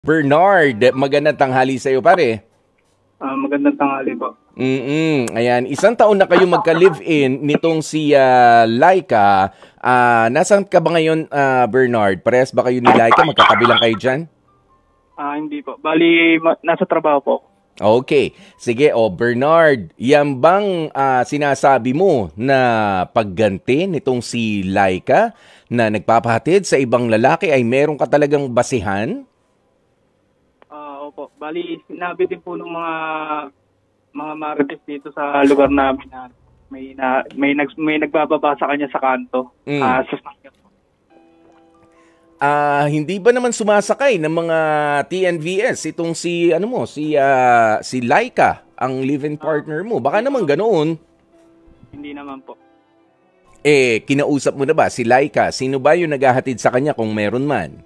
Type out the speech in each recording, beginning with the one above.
Bernard, magandang tanghali sa iyo, pare. Magandang tanghali po. Ayan, isang taon na kayo magka-live-in nitong si Laika. Nasaan ka ba ngayon, Bernard? Parehas ba kayo ni Laika? Magkakabilang kayo dyan? Hindi po. Bali, nasa trabaho po. Okay. Sige, Bernard, yan bang sinasabi mo na pagganti nitong si Laika na nagpapahatid sa ibang lalaki ay meron ka talagang basihan? Opo. Bali, sinabi din po ng mga marites dito sa lugar namin na may nagbababa sa kanya sa kanto. Sa sasakyan po. Hindi ba naman sumasakay ng mga TNVS itong si Laika, ang live-in partner mo? Baka naman ganoon. Hindi naman po. Kinausap mo na ba si Laika? Sino ba yung naghahatid sa kanya kung meron man?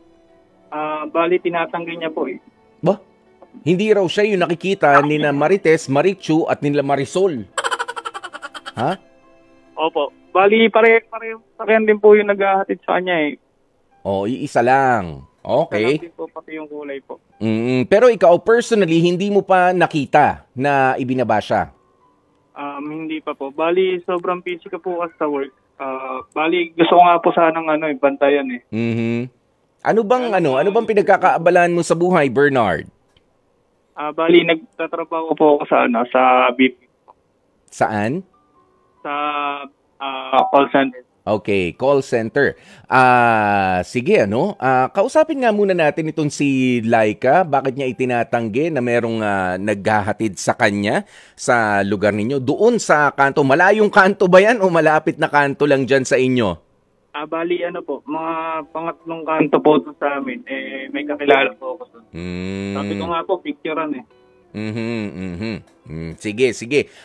Bali, tinatanggi niya po eh. Ba? Hindi raw siya yung nakikita ni na Marites, Marichu at nila Marisol. Ha? Opo. Bali, parehan din po yung naghahatid sa kanya eh. Iisa lang. Okay. Isa lang din po pati yung kulay po. Pero ikaw personally, hindi mo pa nakita na ibinaba siya? Hindi pa po. Bali, sobrang busy ka po kasi sa work. Bali, gusto ko nga po sanang bantayan eh. Ano bang pinagkakaabalan mo sa buhay, Bernard? Bali, nagtatrabaho po ako sa BP. Saan? Sa call center. Okay, call center. Sige, kausapin nga muna natin itong si Laika. Bakit niya itinatanggi na merong naghahatid sa kanya sa lugar ninyo? Doon sa kanto, malayong kanto ba yan o malapit na kanto lang dyan sa inyo? Bali, mga pangatlong kanto po doon sa amin. May kakilala po ako doon. Sabi ko nga po, picturean eh. Sige.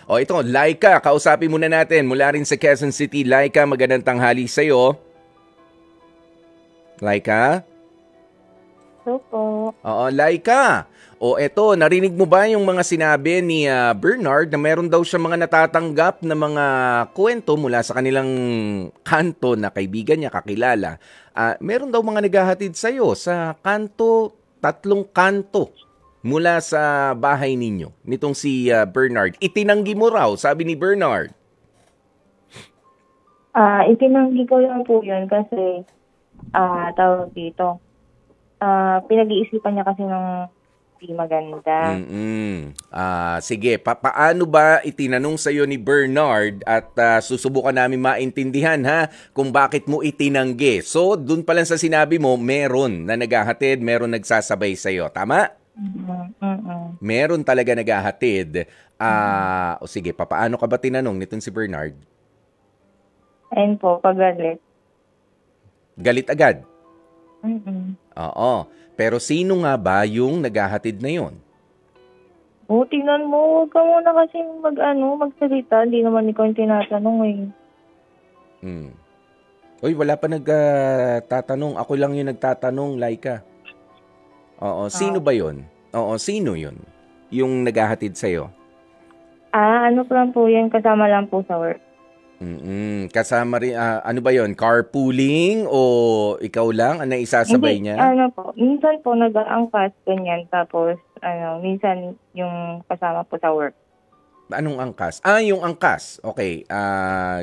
Ito, Laika, kausapin muna natin mula rin sa Quezon City. Laika, magandang tanghali sa'yo. Laika? Hello po. Laika. Eto, narinig mo ba yung mga sinabi ni Bernard na meron daw siya mga natatanggap na mga kwento mula sa kanilang kanto na kaibigan niya, kakilala. Meron daw mga naghahatid sa'yo sa kanto, 3 kanto mula sa bahay ninyo, nitong si Bernard. Itinanggi mo raw, sabi ni Bernard. Itinanggi ko lang po yun kasi, tawag dito, pinag-iisipan niya kasi ng di maganda. Sige, paano ba itinanong sa'yo ni Bernard at susubukan namin maintindihan kung bakit mo itinanggi. So, dun pa lang sa sinabi mo, meron na naghahatid, meron nagsasabay sa'yo. Tama? Meron talaga naghahatid. Sige, paano ka ba tinanong nitong si Bernard? Ayun po, pagalit. Galit agad? Oo. Pero sino nga ba yung naghahatid na yon? Tingnan mo, huwag ka muna kasi magsalita. Hindi naman ikaw yung tinatanong eh. Wala pa nagtatanong. Ako lang yung nagtatanong, Laika. Sino ba yon? Sino yun? Yung naghahatid sa'yo? Ano lang po yan, kasama lang po sa work. Kasama rin, ano ba yon? Carpooling o ikaw lang ang naisasabay niya? Minsan po nag-aangkas, ganyan. Tapos, minsan yung kasama po sa work. Anong angkas? Yung angkas. Okay,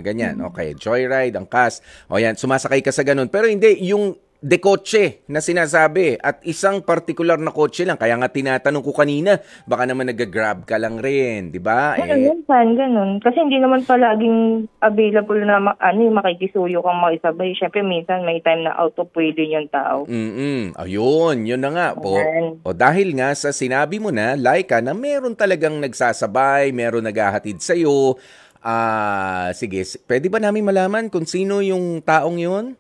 ganyan. Okay, joyride, angkas. Yan, sumasakay ka sa ganun. Pero hindi, yung de kotse na sinasabi at isang partikular na kotse lang. Kaya nga tinatanong ko kanina, baka naman nag-grab ka lang rin, di ba? Minsan, ganun. Kasi hindi naman palaging available na makikisuyo kang makisabay. Siyempre, minsan may time na auto pwede yung tao. Ayun, yun na nga po. Dahil nga sa sinabi mo na, Laika, na meron talagang nagsasabay, meron naghahatid sa'yo. Sige, pwede ba namin malaman kung sino yung taong yun?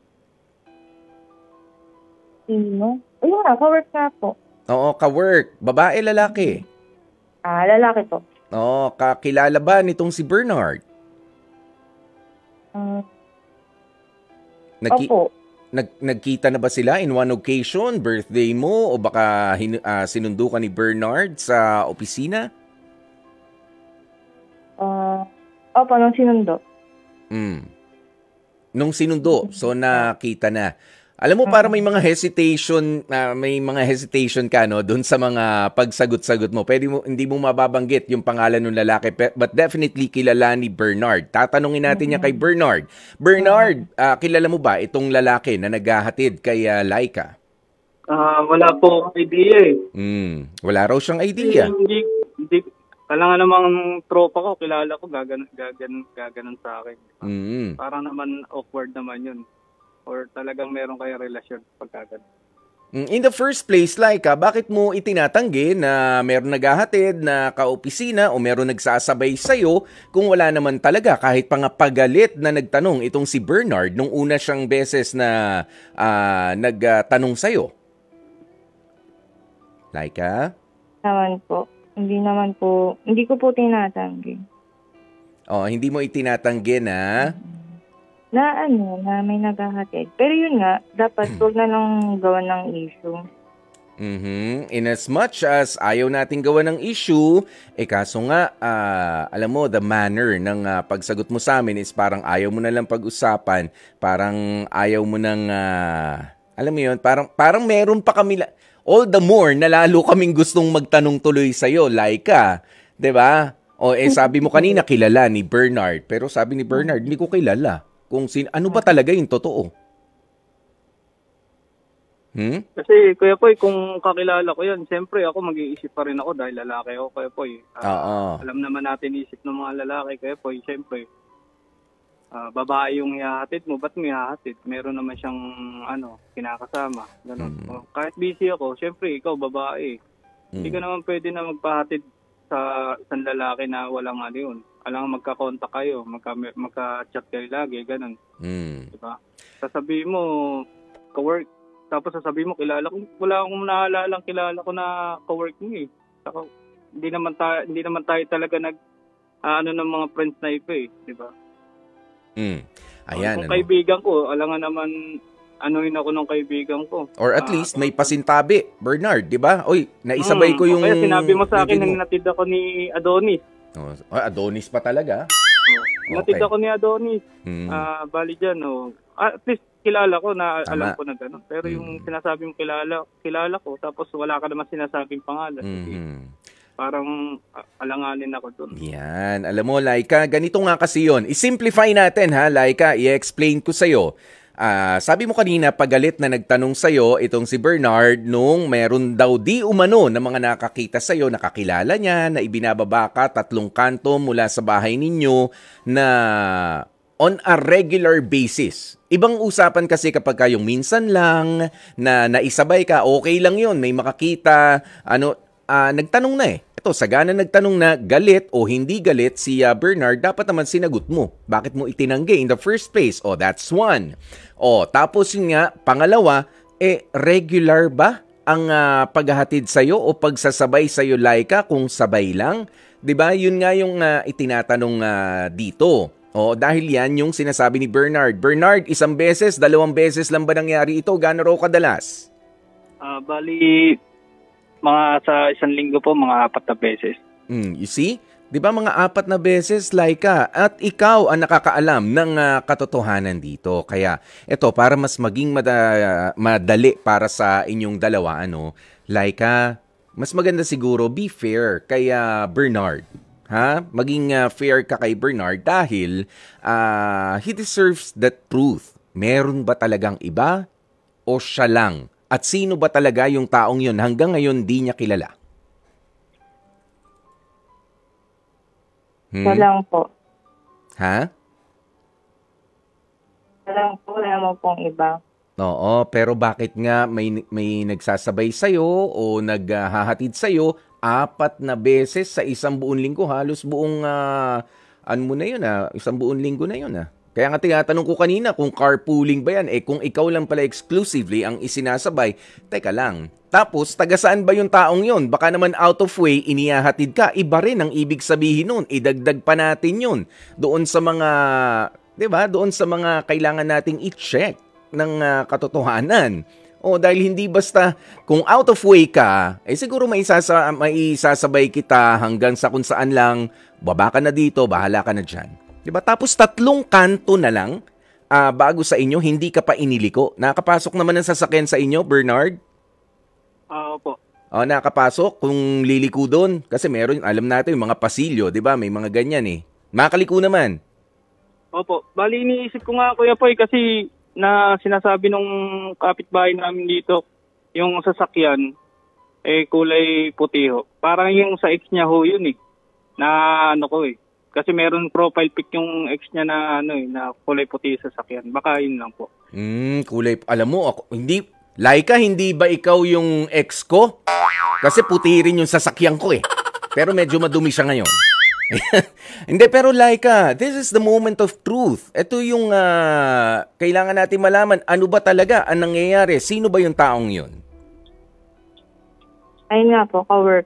Sino? Ayun nga, ka-work nga po. Oo, ka-work. Babae, lalaki? Lalaki po. Kakilala ba nitong si Bernard? Opo. Nagkita na ba sila in one occasion? Birthday mo? O baka sinundo ka ni Bernard sa opisina? Opo, nung sinundo. Nung sinundo, so nakita na. Alam mo, para may mga hesitation ka, no, doon sa mga pagsagot-sagot mo. Hindi mo mababanggit yung pangalan ng lalaki, but definitely kilala ni Bernard. Tatanungin natin niya kay Bernard. Bernard, kilala mo ba itong lalaki na naghahatid kay Laika? Wala po akong idea Wala raw siyang idea. Hindi, kailangan namang tropa ko, kilala ko, gaganon sa akin. Parang naman awkward naman yun. Or talagang meron kayo relasyon pagkagan. In the first place, Laika, bakit mo itinatanggi na meron naghahatid na kaopisina o meron nagsasabay sa'yo kung wala naman talaga kahit pa nga pagalit na nagtanong itong si Bernard nung una siyang beses na nagtanong sa'yo? Laika? Hindi ko po tinatanggi. Hindi mo itinatanggi na na may naghahatid. Pero yun nga, dapat huwag na lang gawa ng issue. In as much as ayaw nating gawa ng issue, kaso nga, alam mo, the manner ng pagsagot mo sa amin is parang ayaw mo na lang pag-usapan, parang ayaw mo nang, alam mo yun, parang meron pa kami, all the more na lalo kaming gustong magtanong tuloy sa'yo, Laika, 'di ba? Sabi mo kanina, kilala ni Bernard, pero sabi ni Bernard, hindi ko kilala. Ano ba talaga yung totoo? Kasi, Kuya Poy, kung kakilala ko yan, siyempre ako mag-iisip pa rin ako dahil lalaki ako, Kuya Poy. Alam naman natin isip ng mga lalaki, Kuya Poy, siyempre, babae yung ihahatid mo, ba't mo ihahatid? Meron naman siyang, kinakasama. Ganun. Kahit busy ako, siyempre, ikaw, babae. Hindi ka naman pwede na magpahatid sa isang lalaki na walang yun. Alam magka-contact kayo, magka-chat kayo lagi, ganun. Diba? Sasabihin mo, ka-work, tapos sasabihin mo, kilala ko, wala akong naalalang kilala ko na ka-work mo eh. Saka, hindi naman tayo talaga ng mga friends na iba eh, diba? Ayan. Kung kaibigan ko, alangan naman, anuhin ako ng kaibigan ko. Or at least may pasintabi, Bernard, di ba? Naisabay ko yung... Kaya sinabi mo sa akin nang natid ako ni Adonis. Adonis pa talaga? Natid ako ni Adonis. Bali dyan, at least kilala ko na alam ko na gano'n. Pero yung sinasabi mo kilala ko, tapos wala ka naman sinasabing pangalan. Parang alanganin ako doon. Yan. Alam mo, Laika, ganito nga kasi yun. I-simplify natin, ha, Laika. I-explain ko sa'yo. Sabi mo kanina, pagalit na nagtanong sa'yo itong si Bernard nung meron daw di umano na mga nakakita sa'yo, nakakilala niya, na ibinababa ka 3 kanto mula sa bahay ninyo na on a regular basis. Ibang usapan kasi kapag kayong minsan lang na naisabay ka, okay lang yun, may makakita, nagtanong na eh. Ito, sagana nagtanong na galit o hindi galit si Bernard, dapat naman sinagot mo. Bakit mo itinanggi in the first place? That's one. Tapos yun nga, pangalawa, regular ba ang paghahatid sa'yo o pagsasabay sa'yo, Laika, kung sabay lang? 'Di ba? Yun nga yung itinatanong dito. Dahil yan yung sinasabi ni Bernard. Bernard, 1 beses, 2 beses lang ba nangyari ito? Gaano raw kadalas? Bali, mga sa 1 linggo po, mga 4 na beses. You see? Di ba mga 4 na beses, Laika? At ikaw ang nakakaalam ng katotohanan dito. Kaya ito, para mas maging madali para sa inyong dalawa, Laika, mas maganda siguro be fair kay Bernard. Maging fair ka kay Bernard dahil he deserves the truth. Meron ba talagang iba o siya lang? At sino ba talaga yung taong yun hanggang ngayon di niya kilala? Siya lang po. Ha? Siya lang po, wala mo pong iba. Oo, pero bakit nga may nagsasabay sa'yo o naghahatid sa'yo 4 na beses sa 1 buong linggo? Halos buong, mo na yun 1 buong linggo na yun Kaya nga tinatanong ko kanina kung carpooling ba yan. Kung ikaw lang pala exclusively ang isinasabay, teka lang. Tapos, taga saan ba yung taong yun? Baka naman out of way, inihahatid ka. Iba rin ang ibig sabihin nun. Idagdag pa natin yun. Doon sa mga, di ba? Doon sa mga kailangan nating i-check ng katotohanan. Dahil hindi basta, kung out of way ka, siguro may isasabay kita hanggang sa kung saan lang, baba ka na dito, bahala ka na dyan. Diba? Tapos 3 kanto na lang bago sa inyo, hindi ka pa iniliko. Nakapasok naman ang sasakyan sa inyo, Bernard? Opo. Nakapasok kung liliko doon. Kasi meron, alam natin, yung mga pasilyo, di ba? May mga ganyan eh. Makaliko naman. Opo. Bali, iniisip ko nga, Kuya Poy, kasi na sinasabi nung kapitbahay namin dito, yung sasakyan, kulay puti ho. Parang yung sa ex niya ho yun eh. Na ano ko eh. Kasi meron profile pic yung ex niya na na kulay puti sa sasakyan. Baka yun lang po. Kulay. Alam mo, ako, hindi, Laika, hindi ba ikaw yung ex ko? Kasi puti rin yung sasakyan ko eh. Pero medyo madumi siya ngayon. Hindi, pero Laika, this is the moment of truth. Ito yung kailangan natin malaman. Ano ba talaga ang nangyayari? Sino ba yung taong yun? Ayun nga po, ka-work.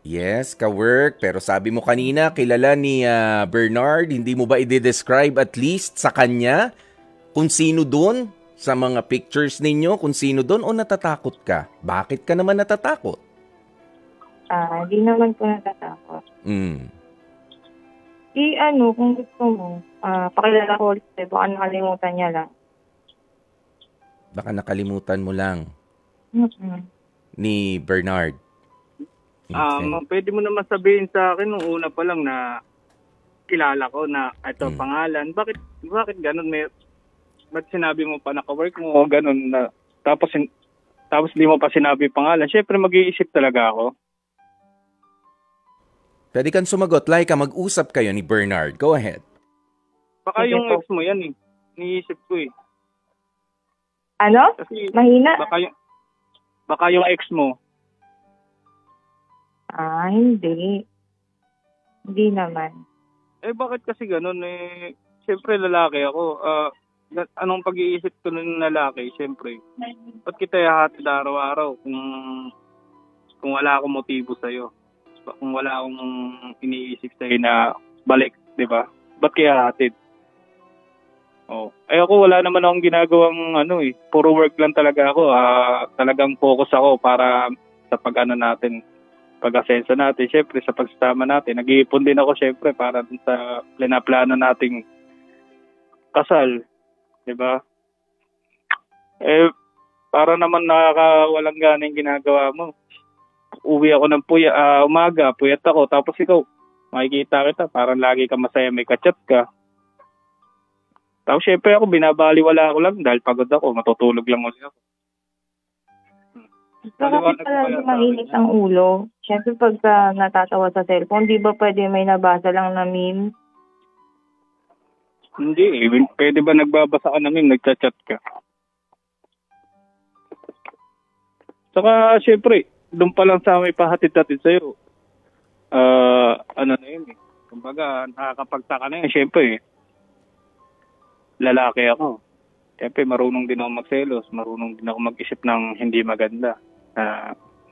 Yes, ka-work. Pero sabi mo kanina, kilala ni Bernard. Hindi mo ba i-describe at least sa kanya kung sino doon? Sa mga pictures ninyo, kung sino doon o natatakot ka? Bakit ka naman natatakot? Hindi naman po natatakot. Kung gusto mo, pakilala ko ulit, baka nakalimutan niya lang. Baka nakalimutan mo lang. Ni Bernard. Okay. Pwede mo naman sabihin sa akin nung una pa lang na kilala ko na ito pangalan. Bakit ganun? Ba't sinabi mo pa naka-work mo o ganun na tapos di mo pa sinabi pangalan? Syempre mag-iisip talaga ako. Pwede kang sumagot. Laika, mag-usap kayo ni Bernard. Go ahead. Baka yung ex mo yan eh. Niisip ko eh. Ano? Kasi mahina? Baka yung ex mo. Hindi. Hindi naman. Bakit kasi ganun eh? Siyempre lalaki ako. Anong pag-iisip ko ng lalaki? Siyempre. Ba't kita ihahatid araw-araw kung wala akong motibo sa'yo? Kung wala akong iniisip sa'yo na balik, di ba? Ba't kaya hatid? Ako wala naman akong ginagawang puro work lang talaga ako. Talagang focus ako para sa natin, pag-asenso natin, syempre sa pagsasama natin. Nag-iipon din ako syempre para sa plano nating kasal, 'di ba? Para naman nakakawalang gana yung ginagawa mo. Uwi ako ng umaga, puyat ako, tapos ikaw, makikita kita, parang lagi ka masaya, may kachat ka. Tapos syempre ako, binabaliwala ako lang dahil pagod ako, matutulog lang ulit ako. Bakit pala mainit ang ulo? Siyempre pagka natatawa sa cellphone, di ba pwede may nabasa lang na meme? Hindi pwede ba nagbabasa ka na meme, nagchat-chat ka? Saka siyempre, doon pa lang sa may pahatid-hatid sa'yo. Na yun eh. Kumbaga, nakakapagtaka na yun, siyempre lalaki ako. Siyempre, marunong din ako magselos. Marunong din ako mag-isip ng hindi maganda.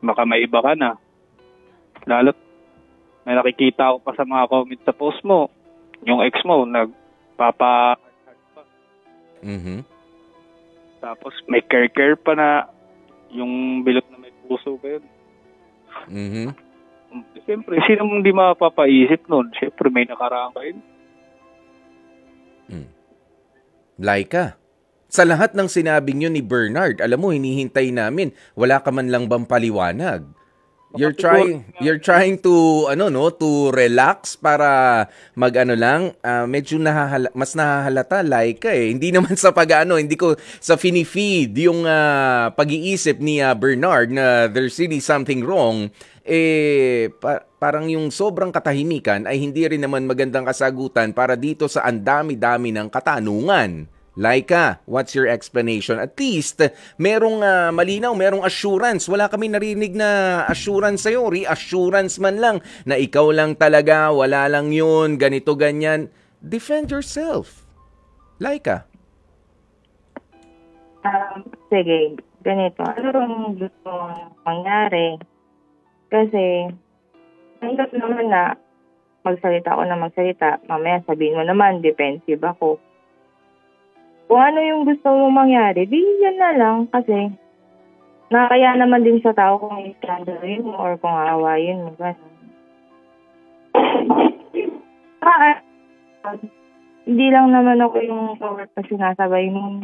Baka may iba ka na. Lalo't may nakikita ako pa sa mga comments sa post mo. Yung ex mo, nagpapa... Tapos may care pa na yung bilot na may puso pa yun. Siyempre, sino mong di mapapaisip nun? Siyempre, may nakaraan ka yun. Laika, sa lahat ng sinabing yun ni Bernard, alam mo, hinihintay namin, wala ka man lang bang paliwanag? You're trying to to relax para medyo mas nahahalata Laika eh. Hindi naman sa hindi ko sa fini-feed yung pag-iisip ni Bernard na there's really something wrong. Parang yung sobrang katahimikan ay hindi rin naman magandang kasagutan para dito sa andami-dami ng katanungan. Laika, what's your explanation? At least, merong malinaw, merong assurance. Wala kami narinig na assurance sa'yo. Reassurance man lang na ikaw lang talaga, wala lang yun, ganito, ganyan. Defend yourself. Laika. Sige, ganito. Ano bang gusto mangyari? Kasi, hanggat naman na magsalita ako na magsalita, mamaya sabihin mo naman, defensive ako. Kung ano yung gusto mo mangyari, di yan na lang kasi nakakaya naman din sa tao kung iskandaloin mo or kung aawayin mo. hindi lang naman ako yung kawork na sinasabay mo.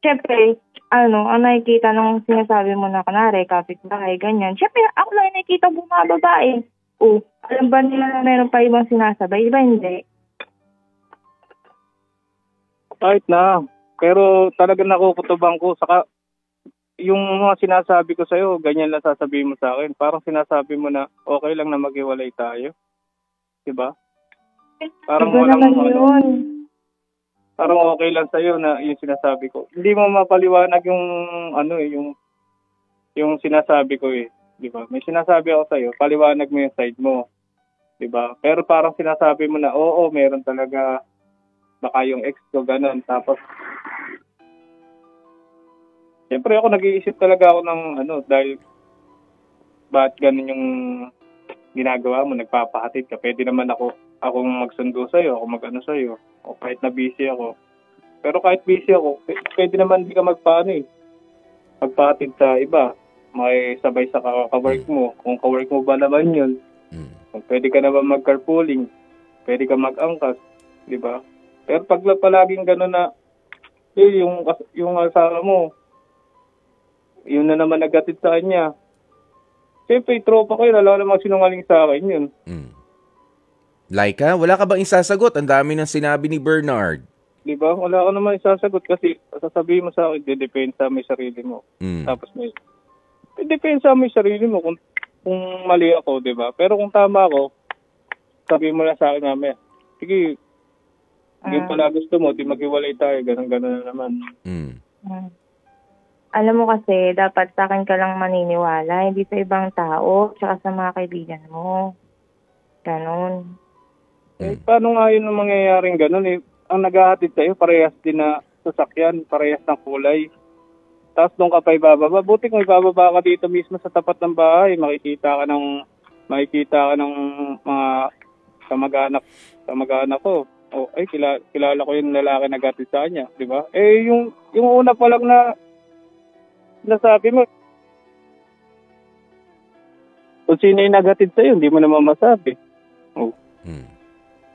Siyempre, ang nakikita nung sinasabi mo na kunwari, kapitbahay, ganyan. Siyempre, ako lang yung nakikita bumababae. Alam ba nila na meron pa ibang sinasabay? Diba hindi? Kahit na. Pero talagang nakukutubang ko. Saka, yung mga sinasabi ko sa'yo, ganyan lang sasabihin mo sa akin. Parang sinasabi mo na okay lang na maghiwalay tayo. Diba? Parang walang yun. Parang okay lang sa'yo na yung sinasabi ko. Hindi mo mapaliwanag yung yung sinasabi ko eh. Di ba? May sinasabi ako sa'yo, paliwanag mo yung side mo. Di ba? Pero parang sinasabi mo na, oo, meron talaga baka yung ex ko, ganun. Tapos, siyempre ako nag-iisip talaga ako ng dahil bakit ganun yung ginagawa mo, nagpapahatid ka. Pwede naman akong magsundo sa'yo, ako mag-ano sa'yo. O kahit na busy ako. Pero kahit busy ako, pwede naman di ka magpahatid sa iba. May sabay sa ka-work mo. Kung ka-work mo ba naman yun, pwede ka naman mag-carpooling. Pwede ka mag-angkas. Di ba? Pero pag palaging gano'n na, yung asawa mo, yun na naman nagatid sa kanya. Siyempre, tropa kayo, lalo na magsinungaling sa akin yun. Laika, wala ka bang isasagot? Ang dami ng sinabi ni Bernard. Di ba? Wala ka naman isasagot kasi sasabihin mo sa akin, dedepensa mo yung sarili mo. Tapos dedepensa mo yung sarili mo kung mali ako, di ba? Pero kung tama ako, sabihin mo lang sa akin namin, sige, yun pala gusto mo, di maghiwalay tayo, ganun-ganun na naman. Alam mo kasi, dapat sa akin ka lang maniniwala, hindi sa ibang tao, tsaka sa mga kaibigan mo. Ganon. Paano nga yun ang mangyayaring ganun eh? Ang naghahatid sa'yo, parehas din na sasakyan, parehas ng kulay. Tapos doon ka pa ibababa. Buti kung ibababa ka dito mismo sa tapat ng bahay, makikita ka ng mga kamag-anak ko. Ay, kilala ko yung lalaki na naghatid sa kanya, di ba? Eh, yung una pa lang na nasabi mo, kung sino yung naghatid sa'yo, hindi mo naman masabi.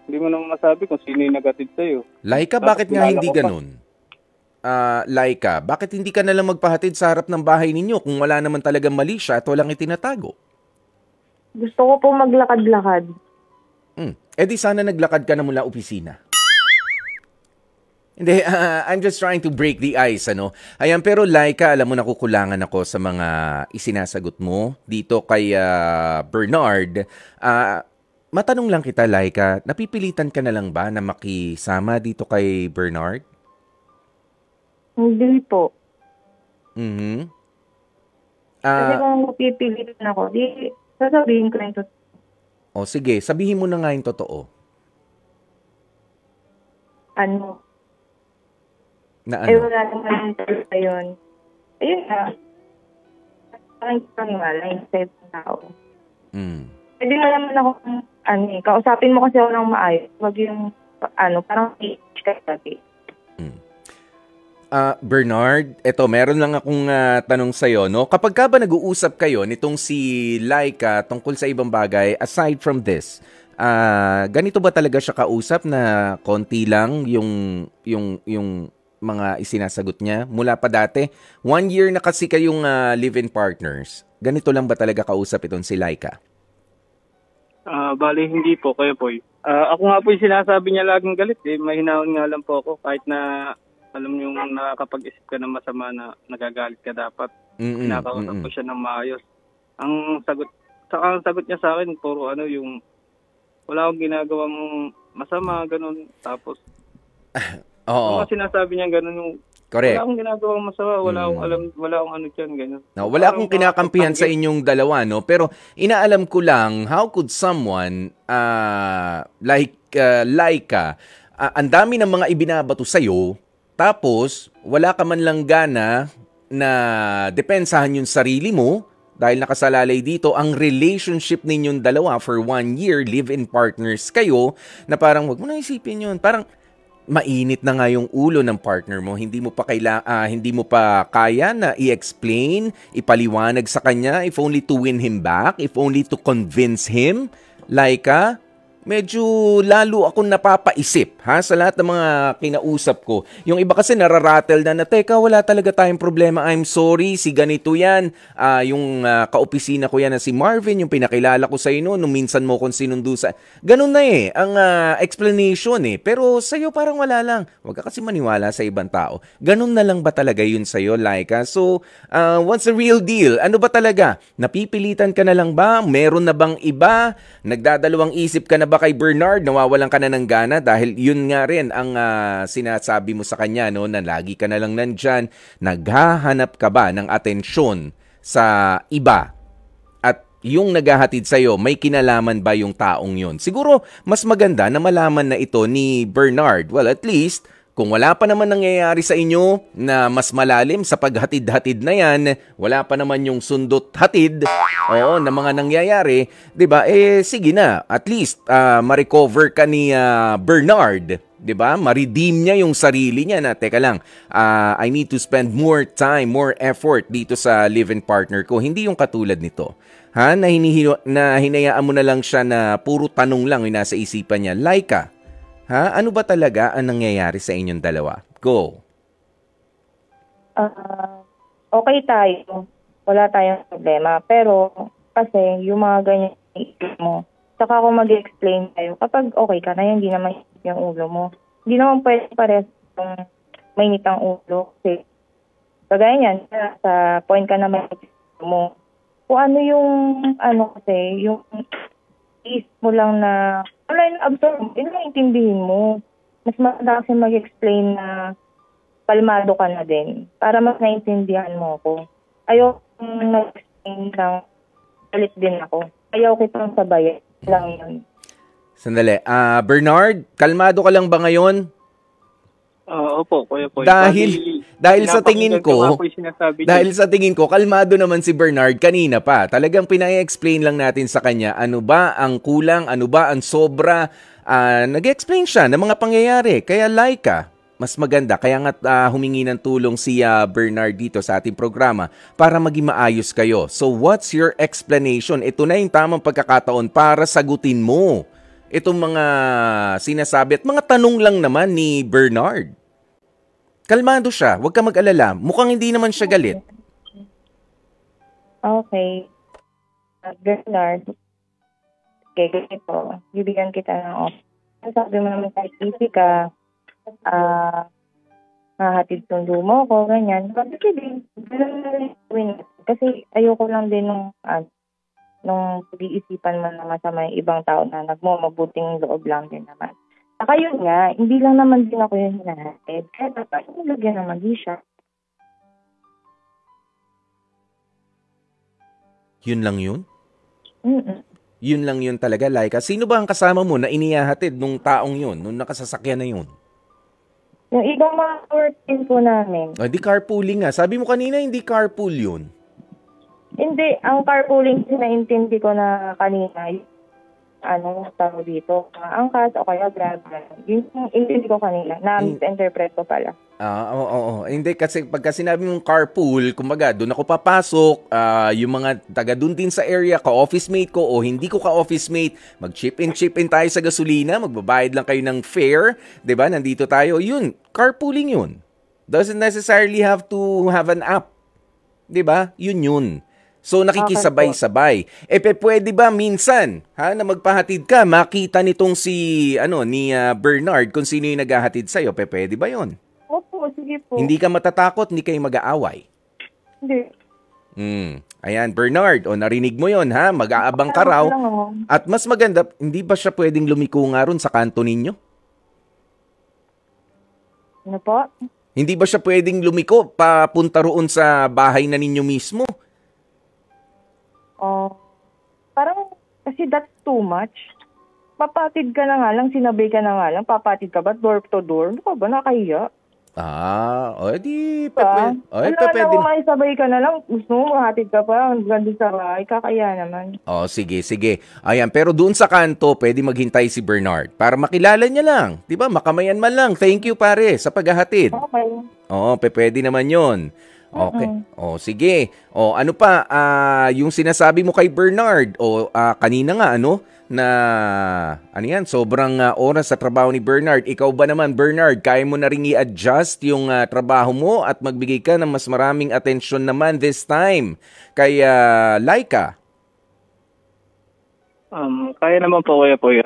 Hindi mo naman masabi kung sino yung nagatid sa'yo. Laika, bakit nga hindi ganun? Laika, bakit hindi ka nalang magpahatid sa harap ng bahay ninyo kung wala naman talagang mali siya at walang itinatago? Gusto ko po maglakad-lakad. Eh di sana naglakad ka na mula opisina. Hindi, I'm just trying to break the ice, Ayan, pero Laika, alam mo nakukulangan ako sa mga isinasagot mo dito kay Bernard. Matanong lang kita, Laika, napipilitan ka na lang ba na makisama dito kay Bernard? Hindi po. Kasi kung napipilitan ako, di sasabihin ko yung totoo. O sige, sabihin mo na nga yung totoo. Ano? Na ano? Eh, wala naman talaga yun. Ayun na. Parang paniwala yung sa ibang tao. Pwede nga naman ako, kausapin mo kasi ako ng maayos. Wag yung, parang i-itch ka sabi. Bernard, meron lang akong tanong sa'yo, no? Kapag ka ba nag-uusap kayo nitong si Laika tungkol sa ibang bagay, aside from this, ganito ba talaga siya kausap na konti lang yung mga isinasagot niya mula pa dati? 1 year na kasi kayong live-in partners. Ganito lang ba talaga kausap itong si Laika? Bali, hindi po, Kuya Boy. Ako nga po yung sinasabi niya laging galit eh. Mahinahon nga lang po ako kahit na alam niyo nakakapag-isip ka ng masama na nagagalit ka dapat. Kinakausap ko siya ng maayos. Ang sagot niya sa akin, puro yung wala akong ginagawang masama, ganun. Tapos, Oo. Kung sinasabi niya ganun yung correct. Wala akong ginagawang masama, wala akong alam, wala akong dyan, ganun. No, wala akong kinakampihan sa inyong dalawa, no? Pero inaalam ko lang, how could someone like Laika, ang dami ng mga ibinabato sa'yo, tapos wala ka man lang gana na depensahan yung sarili mo dahil nakasalalay dito ang relationship ninyong dalawa for 1 year, live-in partners kayo, na parang wag mo na isipin yun. Parang mainit na nga yung ulo ng partner mo, hindi mo pa kaya na i-explain, ipaliwanag sa kanya, if only to win him back, if only to convince him. Laika, medyo lalo akong napapaisip sa lahat ng mga kinausap ko. Yung iba kasi nararattle na teka, wala talaga tayong problema. I'm sorry, si ganito yan. Yung kaopisina ko yan na si Marvin, yung pinakilala ko sa inyo nung minsan mo kong sinundo sa... Ganun na ang explanation Pero sa'yo parang wala lang. Huwag ka kasi maniwala sa ibang tao. Ganun na lang ba talaga yun sa'yo, Laika? So, what's the real deal? Ano ba talaga? Napipilitan ka na lang ba? Meron na bang iba? Nagdadalawang isip ka na ba kay Bernard, nawawalan ka na ng gana dahil yun nga rin ang sinasabi mo sa kanya na lagi ka na lang nandyan, naghahanap ka ba ng atensyon sa iba at yung naghahatid sa'yo, may kinalaman ba yung taong yun? Siguro mas maganda na malaman na ito ni Bernard. Well, at least kung wala pa naman nangyayari sa inyo na mas malalim sa paghatid-hatid na yan, wala pa naman yung sundot-hatid na mga nangyayari, 'di ba? Sige na, at least ma-recover ka ni Bernard, 'di ba? Ma-redeem niya yung sarili niya na teka lang, I need to spend more time, more effort dito sa live-in partner ko. Hindi yung katulad nito. Na hinayaan mo na lang siya na puro tanong lang yung nasa isipan niya. Laika, ano ba talaga ang nangyayari sa inyong dalawa? Go. Okay tayo. Wala tayong problema. Pero kasi yung mga ganyan isip mo, saka ako mag-explain tayo. Kapag okay ka na, hindi naman yung ulo mo. Hindi naman pwede pares yung mainit ang ulo. Kasi kagaya niyan, sa point ka na may mo. Kung ano yung, kasi, yung isip mo lang na wala yung absorb, yun lang intindihin mo. Mas maganda kasi mag-explain na kalmado ka na din para mas naintindihan mo ako. Ayaw mag-explain lang, galit din ako. Ayaw kitang sabayan lang yun. Sandali. Bernard, kalmado ka lang ba ngayon? Opo, Kuya Poy. Dahil sa tingin ko, kalmado naman si Bernard kanina pa. Talagang pinai-explain lang natin sa kanya ano ba ang kulang, ano ba ang sobra. Nag-explain siya ng mga pangyayari. Kaya Laika, mas maganda. Kaya nga humingi ng tulong si Bernard dito sa ating programa para maging maayos kayo. So what's your explanation? Ito na yung tamang pagkakataon para sagutin mo itong mga sinasabi at mga tanong lang naman ni Bernard. Kalmado siya. Huwag ka mag-alala. Mukhang hindi naman siya galit. Okay. Bernard, okay, ganito. Bibigyan kita ng offer. Sabi mo naman kahit easy ka, hahatid sundo mo ko, ganyan. Sige, kasi ayoko lang din nung pag-iisipan mo na masama yung ibang tao na nagmamabuting loob lang din naman. Saka yun nga, hindi lang naman din ako yung hinahatid. Kaya dapat nilagyan ng mag-isya. Yun lang yun? Mm-mm. Yun lang yun talaga, Laika. Sino ba ang kasama mo na inihahatid nung taong yun, nung nakasasakyan na yun? Yung ibang mga work-in po namin. Di carpooling nga. Sabi mo kanina, hindi carpool yun. Hindi, ang carpooling naintindi ko na kanina, tawag dito, angkas o kaya grab. Yun yung intindi ko kanina, na-misinterpret ko pala. Oo. Hindi, kasi pagka sinabi mong carpool, kumbaga, doon ako papasok, yung mga taga doon din sa area, ka-office mate ko o hindi ko ka-office mate, mag-chip in tayo sa gasolina, magbabayad lang kayo ng fare, 'di ba? Nandito tayo. Yun, carpooling yun. Doesn't necessarily have to have an app. 'Di ba? Yun. So nakikisabay-sabay. Pwede ba minsan, na magpahatid ka, makita nitong ni Bernard kung sino yung naghahatid sa'yo? Pwede ba 'yon? Opo, sige po. Hindi ka matatakot, hindi kayo mag-aaway. Hindi. Ayan, Bernard, narinig mo 'yon, mag-aabang ka raw. At mas maganda, hindi ba siya pwedeng lumiko nga ron sa kanto ninyo? Ano po? Hindi ba siya pwedeng lumiko papunta roon sa bahay na ninyo mismo? Parang kasi that's too much. Papatid ka na nga lang, sinabay ka na nga lang, papatid ka ba door to door? Ano ka ba, nakahiya? Di pwede. Pwede. Kung maisabay ka na lang, gusto mo mahatid ka pa, hanggang sa bahay, kakaya naman. Sige. Ayan, pero doon sa kanto, pwede maghintay si Bernard para makilala niya lang. Diba, makamayan man lang. Thank you, pare, sa paghahatid. Okay. Pwede naman yon. Okay. O, sige. O, ano pa? Yung sinasabi mo kay Bernard, kanina nga, na, sobrang oras sa trabaho ni Bernard. Ikaw ba naman, Bernard, kaya mo na rin i-adjust yung trabaho mo at magbigay ka ng mas maraming atensyon naman this time kay Laika? Kaya naman po, Kuya Poy.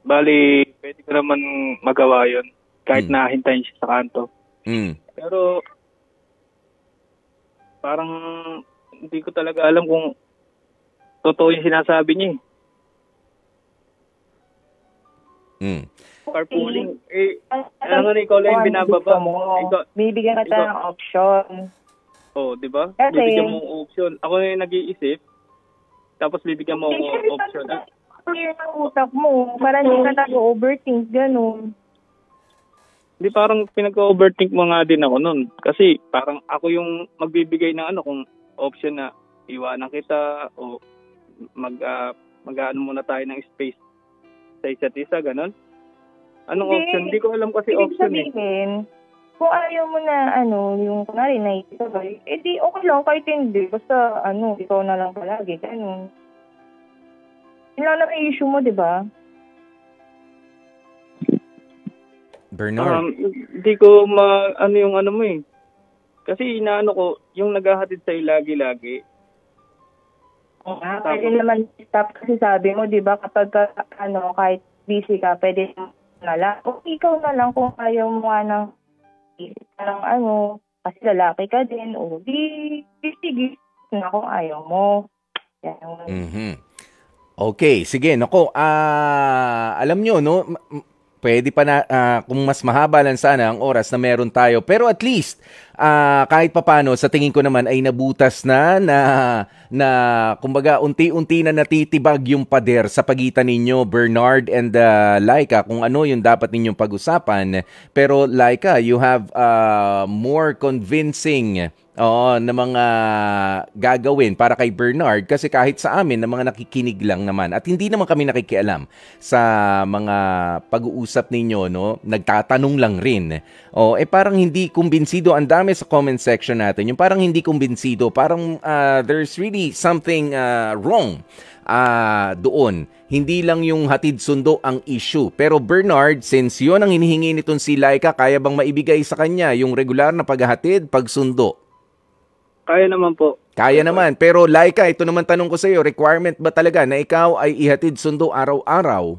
Bali, pwede ko naman magawa yun kahit nahintayin siya sa kanto. Pero, parang hindi ko talaga alam kung totoo yung sinasabi niya. Carpooling, alam nga ikaw lang yung binababa. Bibigyan ka tayo ng option. Oh, di ba? Kasi, bibigyan mo ng option. Ako na yung nag-iisip, tapos bibigyan mo ng option. Clear ng utak mo, para hindi ka nag-overthink, gano'n. Hindi, parang pinag-overthink mo nga din ako nun. Kasi parang ako yung magbibigay ng kung option na iwanan kita o mag-ano muna tayo ng space sa isa't isa, ganun. Anong option? Hindi ko alam kasi option sabihin, kung ayaw mo na yung kunwari na isabay, di okay lang kahit hindi. Basta ikaw na lang palagi, ganun. Yun lang na issue mo, di ba? Bernard. Hindi ko yung mo eh. Kasi inaano ko, yung naghahatid sa'yo lagi-lagi. Pwede naman stop kasi sabi mo, di ba, kapag kahit busy ka, pwede na lang. Kung ikaw na lang, kung ayaw mo nga ng parang kasi lalaki ka din, sige na kung ayaw mo. Yan. Okay, sige, nako, alam nyo, pwede pa na, kung mas mahaba lang sana ang oras na meron tayo. Pero at least, kahit papano, sa tingin ko naman ay nabutas na kumbaga, unti-unti na natitibag yung pader sa pagitan ninyo, Bernard and Laika, kung ano yung dapat ninyong pag-usapan. Pero Laika, you have more convincing na mga gagawin para kay Bernard kasi kahit sa amin na mga nakikinig lang naman at hindi naman kami nakikialam sa mga pag-uusap ninyo, nagtatanong lang rin. Parang hindi kumbinsido, ang dami sa comment section natin, yung parang hindi kumbinsido, parang there's really something wrong doon. Hindi lang yung hatid sundo ang issue. Pero Bernard, since yun ang hinihingi nitong si Laika, kaya bang maibigay sa kanya yung regular na paghatid, pagsundo? Kaya naman po. Kaya naman. Pero Laika, ito naman tanong ko sa iyo, requirement ba talaga na ikaw ay ihatid sundo araw-araw?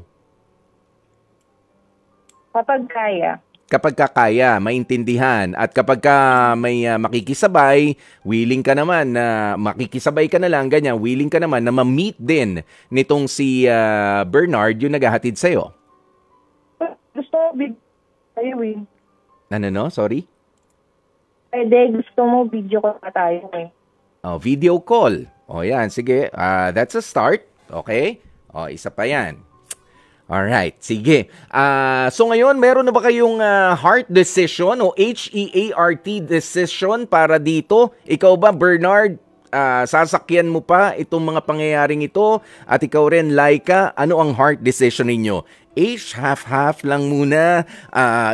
Kapag kaya. Kapag kaya, maintindihan. At kapag may makikisabay, willing ka naman na makikisabay ka na lang, ganyan, willing ka naman na ma-meet din nitong si Bernard yung naghahatid sa iyo. Gusto mo tayo Sorry? Pwede, gusto mo video call pa tayo Video call. Yan, sige. That's a start. Okay? Isa pa yan. Alright, sige. So ngayon, meron na ba kayong heart decision o HEART decision para dito? Ikaw ba, Bernard, sasakyan mo pa itong mga pangyayaring ito? At ikaw rin, Laika, ano ang heart decision ninyo? Half-half lang muna.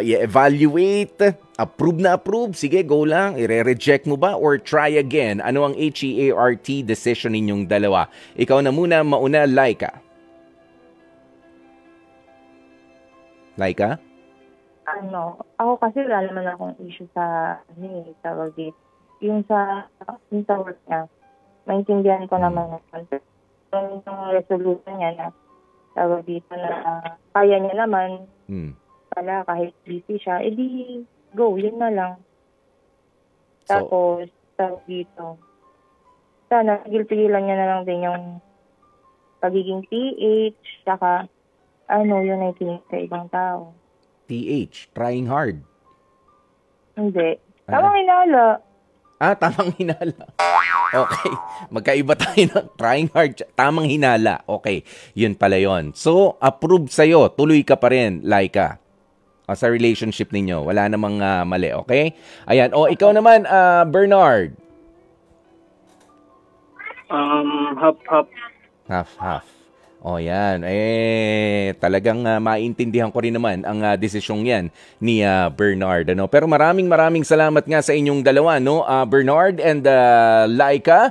I-evaluate. Approve na approve. Sige, go lang. I-reject mo ba or try again? Ano ang HEART decision ninyong dalawa? Ikaw na muna, mauna, Laika. Laika? Ako kasi wala naman akong issue sa tawag dito. Yung sa work niya, maintindihan ko naman yung resolution niya na tawag dito na kaya niya naman pala kahit busy siya, edi go, yun na lang. Tapos, tawag dito, sana tigil-tigilan niya na lang din yung pagiging PH, saka yun ay tingin sa ibang tao. TH, trying hard. Hindi. Tamang hinala. Tamang hinala. Okay. Magkaiba tayo ng trying hard. Tamang hinala. Okay. Yun pala yun. So, approve sa'yo. Tuloy ka pa rin, Laika. Sa relationship ninyo. Wala namang mali. Okay? Ayan. Ikaw naman, Bernard. Half-half. Half-half. O yan, talagang maintindihan ko rin naman ang desisyong yan ni Bernard. Ano? Pero maraming salamat nga sa inyong dalawa, no? Bernard and Laika.